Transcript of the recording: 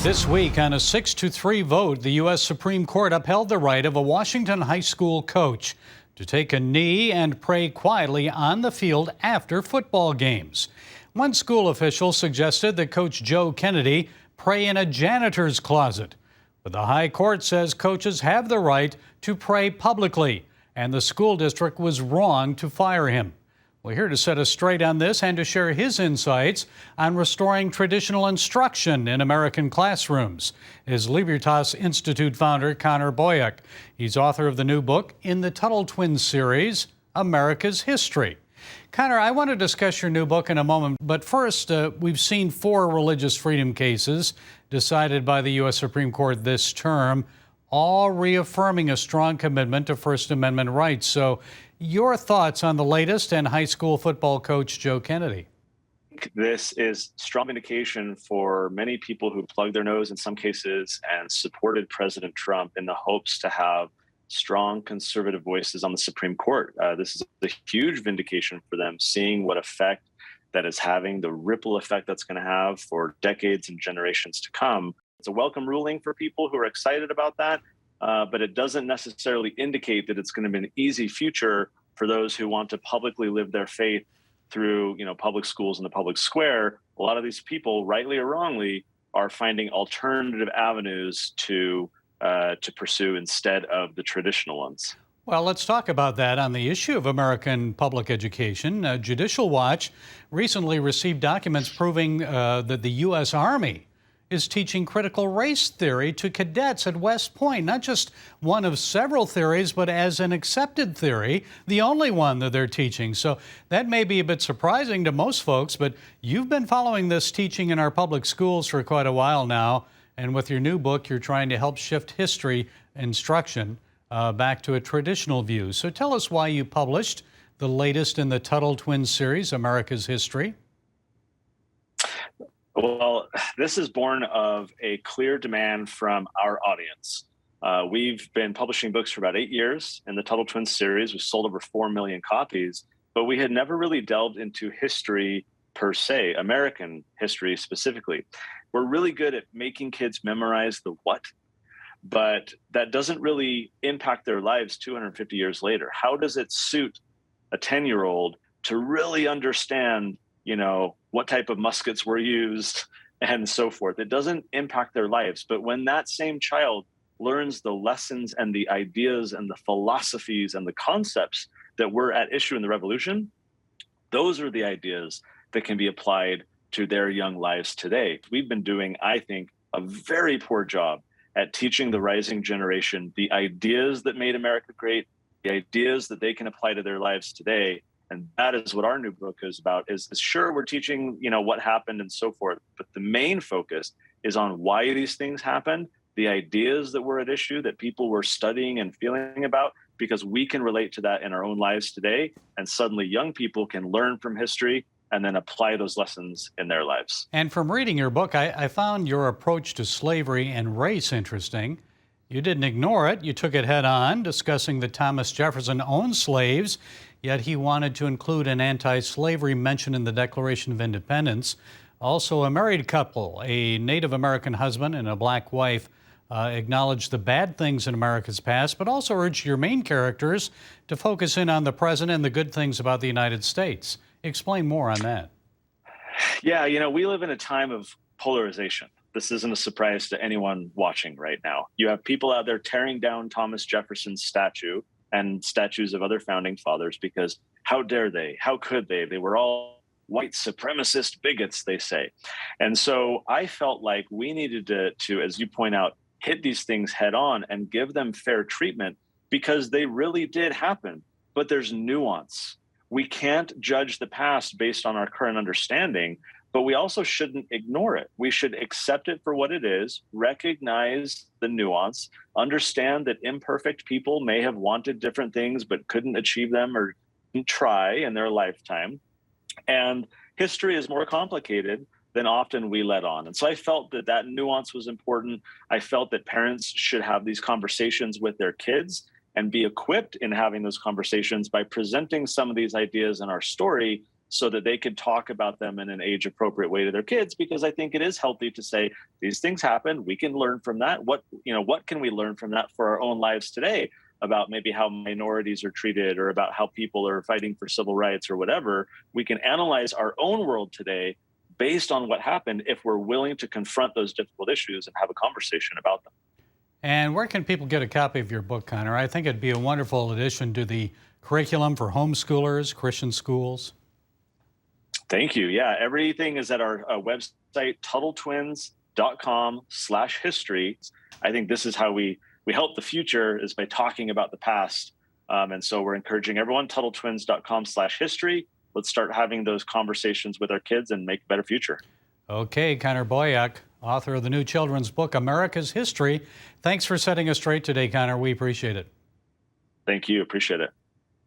This week, on a 6-3 vote, the U.S. Supreme Court upheld the right of a Washington high school coach to take a knee and pray quietly on the field after football games. One school official suggested that Coach Joe Kennedy pray in a janitor's closet. But the high court says coaches have the right to pray publicly, and the school district was wrong to fire him. We're here to set us straight on this and to share his insights on restoring traditional instruction in American classrooms is Libertas Institute founder Connor Boyack. He's author of the new book in the Tuttle Twins series, America's History. Connor, I want to discuss your new book in a moment, but first, we've seen 4 religious freedom cases decided by the U.S. Supreme Court this term, all reaffirming a strong commitment to First Amendment rights. So your thoughts on the latest and high school football coach Joe Kennedy? This is strong indication for many people who plugged their nose in some cases and supported President Trump in the hopes to have strong conservative voices on the Supreme Court. This is a huge vindication for them, seeing what effect that is having, the ripple effect that's going to have for decades and generations to come. It's a welcome ruling for people who are excited about that, but it doesn't necessarily indicate that it's going to be an easy future for those who want to publicly live their faith through, public schools in the public square. A lot of these people, rightly or wrongly, are finding alternative avenues to pursue instead of the traditional ones. Well, let's talk about that. On the issue of American public education, Judicial Watch recently received documents proving that the U.S. Army is teaching critical race theory to cadets at West Point, not just one of several theories, but as an accepted theory, the only one that they're teaching. So that may be a bit surprising to most folks, but you've been following this teaching in our public schools for quite a while now, and with your new book, you're trying to help shift history instruction back to a traditional view. So tell us why you published the latest in the Tuttle Twins series, America's History. Well, this is born of a clear demand from our audience. We've been publishing books for about 8 years in the Tuttle Twins series. We've sold over 4 million copies, but we had never really delved into history per se, American history specifically. We're really good at making kids memorize the what, but that doesn't really impact their lives 250 years later. How does it suit a 10-year-old to really understand, what type of muskets were used and so forth? It doesn't impact their lives. But when that same child learns the lessons and the ideas and the philosophies and the concepts that were at issue in the revolution, those are the ideas that can be applied to their young lives today. We've been doing, I think, a very poor job at teaching the rising generation the ideas that made America great, the ideas that they can apply to their lives today. And that is what our new book is about, is sure, we're teaching, what happened and so forth, but the main focus is on why these things happened, the ideas that were at issue that people were studying and feeling about, because we can relate to that in our own lives today. And suddenly young people can learn from history and then apply those lessons in their lives. And from reading your book, I found your approach to slavery and race interesting. You didn't ignore it. You took it head on, discussing that Thomas Jefferson owned slaves, yet he wanted to include an anti-slavery mention in the Declaration of Independence. Also, a married couple, a Native American husband and a black wife, acknowledged the bad things in America's past, but also urged your main characters to focus in on the present and the good things about the United States. Explain more on that. Yeah, we live in a time of polarization. This isn't a surprise to anyone watching right now. You have people out there tearing down Thomas Jefferson's statue and statues of other founding fathers because how dare they? How could they? They were all white supremacist bigots, they say. And so I felt like we needed to, as you point out, hit these things head on and give them fair treatment because they really did happen. But there's nuance. We can't judge the past based on our current understanding, but we also shouldn't ignore it. We should accept it for what it is, recognize the nuance, understand that imperfect people may have wanted different things but couldn't achieve them or didn't try in their lifetime. And history is more complicated than often we let on. And so I felt that nuance was important. I felt that parents should have these conversations with their kids and be equipped in having those conversations by presenting some of these ideas in our story so that they could talk about them in an age appropriate way to their kids, because I think it is healthy to say these things happen. We can learn from that. What can we learn from that for our own lives today about maybe how minorities are treated or about how people are fighting for civil rights or whatever. We can analyze our own world today based on what happened if we're willing to confront those difficult issues and have a conversation about them. And where can people get a copy of your book, Connor? I think it'd be a wonderful addition to the curriculum for homeschoolers, Christian schools. Thank you. Yeah, everything is at our website, TuttleTwins.com/history. I think this is how we help the future, is by talking about the past. And so we're encouraging everyone, TuttleTwins.com/history. Let's start having those conversations with our kids and make a better future. Okay, Connor Boyack, author of the new children's book, America's History. Thanks for setting us straight today, Connor. We appreciate it. Thank you. Appreciate it.